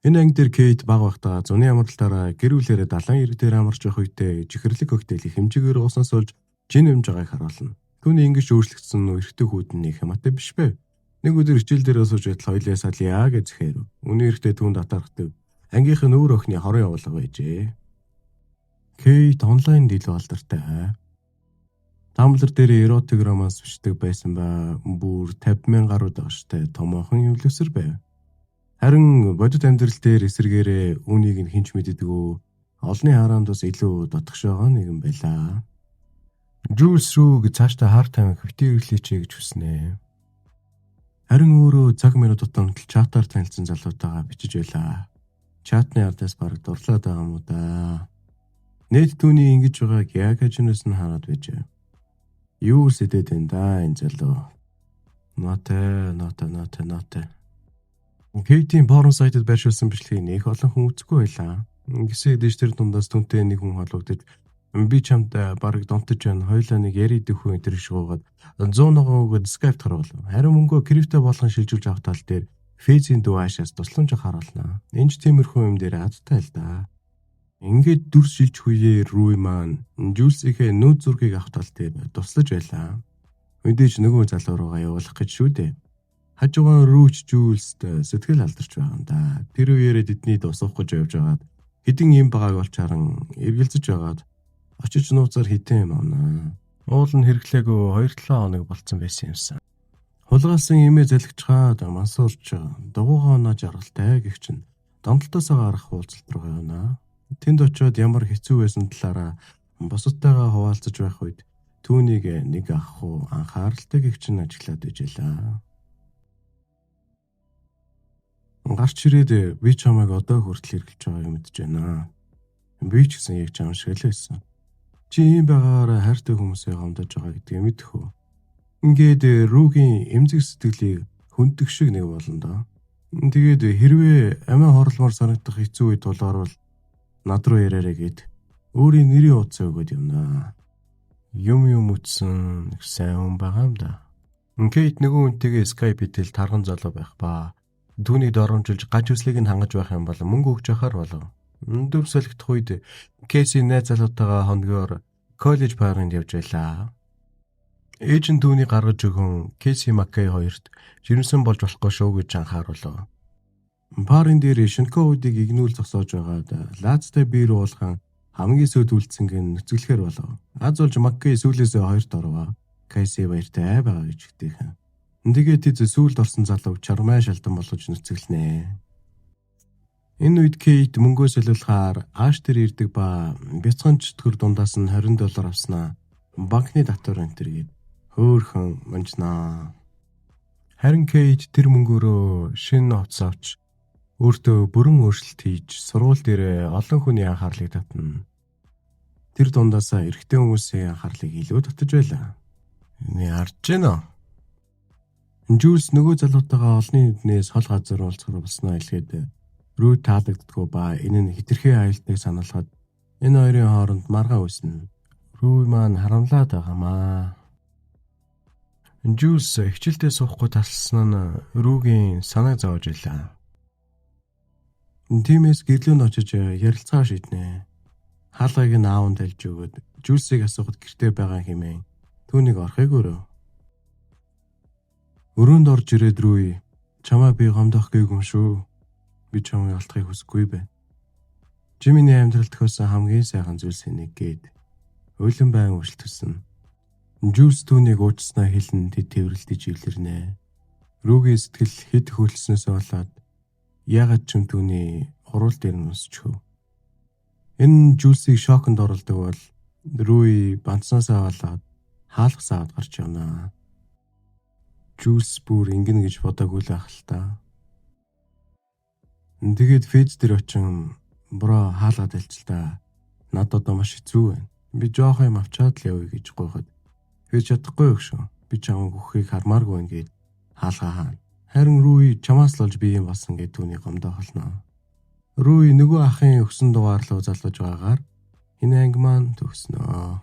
Энэ анги дээр Кейт баг байхдаа зуны амралтаараа гэр бүлээрээ далайн ирэг дээр амарч явах үедээ чихэрлэг коктейл их хэмжээгээр уусаа суулж жин өмж байгааг харуулна. Түүний ингэж өөрчлөгдсөн эрэгтэй хүүд нь их хамаатай биш бэ. Нэг өдөр хичээл дээрээ сууж байтал хоёлаа салъя гэж зэхээр. Үнэн эрэгтэй түүнд атаархдаг. Ангийнх нь өөр охины хорон явуулга байжээ. Кейт онлайн дийлүү алдартай. Tumblr дээр эротик романс бичдэг байсан ба бүр 50,000 гаруй дагштай томоохон инфлюенсер байв. Харин бодит амьдрал дээр эсэргээрээ үүнийг нь хинч мэддэггүй олонний хараандаас илүү дотгош байгаа нэгэн байлаа. Жулс рүү цаашдаа хар тамхи битгүүлээч гэж хүснэ. Харин өөрөө цаг минут тутамд чатаар танилцсан залуутайгаа бичиж байлаа. Чатны ардаас бараг дурлаад байгаа юм уу да. Нэт түүний ингэж байгааг яг ажнаас нь хараад байжээ. Юу сэдэд энэ да энэ залуу. Нота. Кейтийн порн сайтад байршуулсан бичлэгийг нэх олон хүн үзэхгүй байлаа. Гэсэн дэш тэр дундаас түнтэй нэг хүн холбогдож би чамд бараг донтож байна. Хоёлаа нэг яриад өгөх энэ шуугаад 100 ногоогод Skype харуулв. Харин мөнгөө крипто болгон шилжүүлж авах тал дээр фейзийн дүү аашаас тусламж харуулна. Энд ч тиймэрхүү юм дээр адтай л да. Ингээд дүр шилж хүyээ Рүй маань Жулсийнхээ нүүд зургийг авах тал дээр туслаж байлаа. Мэдээж нөгөө залуу руугаа явуулах гэж шүү дээ. Хажуугаар Рүүч Жулст сэтгэл алдарч байгаа юм да. Тэр үеэрээ тэдний дусах гэж явж байгаад хэдин юм байгааг олж харан эргэлзэж байгаад очиж нууцаар хитэн юм авнаа. Уул нь хэрэглээгүй 2-7 хоног болцсон байсан юмсан. Хулгайлсан имээ залгичгаад мансуурч дугуйгаа оноож аргалтай гэх чинь донтолтоосоо гарах уулзалт руу явна. Тэнд очиод ямар хэцүү байсан талаараа босоттойгоо хуваалцаж байх үед түүнийг нэг ах уу анхааралтай гэх чинь ажиглаад ижэлээ. Гарч ирээд би чамайг одоо хүртэл хэрглэж байгааг мэдэж байна. Би ч гэсэн яг чам шиг л байсан. Чи ийм байгаараа хайртай хүмүүсээ гомдож байгаа гэдгийг мэдэх үү? Ингээд Рүүгийн эмзэг сэтгэлийг хүндэх шиг нэг болно да. Тэгээд хэрвээ амиа хорлмоор санагдах хэцүү үед тулгарвал над руу яраарэ гэд өөрийн нэрийн утсаа өгöd юмнаа. Юм үтсэн сайн хүн байгаа юм да. Кейт нөгөө үнтэйгээ Skype идэл тарган залуу байх ба. Түүнийг доромжилж гаж үслийг нь хангаж байх юм бол мөнгө өгч ахаар болов. Дүр солигдох үед Кейси найз залуутайгаа хоногоор коллеж паранд явж байлаа. Ээж нь түүнийг гаргаж өгөн Кейси Маккей хоёрт жирэмсэн болж болохгүй шүү гэж анхааруулв. Парын дээр шинкоудыг игнүүл зогсоож байгаад лаацтай биер уулхан хамгийн сүйд үлдсэнг нь нүцгэлэхээр болов. Аз болж Маккей сүүлээсээ хоёрт орвоо. Кейси баяртай байгаа гэж хэлдэг. Тэгээд тэд сүүлд орсон залууг чармай шалдан болгож нүцгэлнэ. Энэ үед Кейт мөнгөө солиулахаар ааш дээр ирдэг ба бяцхан чөтгөр дундаас нь $20 авснаа. Банкны татвар энтергээд хөөхөн манжнаа. Харин Кейт тэр мөнгөөрөө шинэ утас авч өөртөө бүрэн өөрчлөлт хийж сургууль дээр олон хүний анхаарлыг татна. Тэр дундаасаа эрэгтэй хүмүүсийн анхаарлыг илүү татаж байлаа. Энийг харж байна. Жулс нөгөө залуутайгаа олонний нүднээс хол газар уулзахаар болсноо хэлгээд Рүү таалагддаггүй ба энэ нь хитрхээ аюултайг сануулхад энэ хоёрын хооронд маргаан үүснэ. Рүү маань харамлаад байгаамаа. Жулс хичээлдээ суухгүй тасалсан нь Рүүгийн санааг зовж илаа. Тимээс гэрлүүнд очиж ярилцгаа шийднэ. Хаалгыг нь аавд талж өгöd Жулсыг асуухад гэртээ байгаа хэмээн түүнийг орхиг өрөө. Өрөөнд орж ирээд Рүү чамаа би гомдох гээгүй юм шүү. Би чамайг алдахыг хүсэхгүй байна. Жиминий амьдралд тохиосон хамгийн сайхан зүйлсийн нэг гээд өлөн байн өршөлтсөн. Жулс түүнийг уучснаа хэлэн тэд тэрвэрлдэж илэрнэ. Рүүгийн сэтгэл хэд хөөлснөөс болоод яагаад ч юм түүний уруул дээр нь өсчихв. Энэ Жулсийг шоконд оруулдаг бол Рүү банцнаасаа болоод хаалгасаа гарч явна. Жулс бүр ингэнэ гэж бодоогүй л ах л та. Тэгээд фейс дээр очин бро хаалгаад алч л та. Надад одоо маш хэцүү байна. Би жоох юм авчаад л явъя гэж гойход. Фейс чадахгүй юу шүү. Би чамайг өгөхийг хармааргүй байна гэд хаалгаа хаана. Харин Рүү чамаас л олж би юм болсон гэд түүний гомдоохолноо. Рүү нөгөө ахын өгсөн дугаар руу залгаж байгаагаар энэ анги маань төгснөө.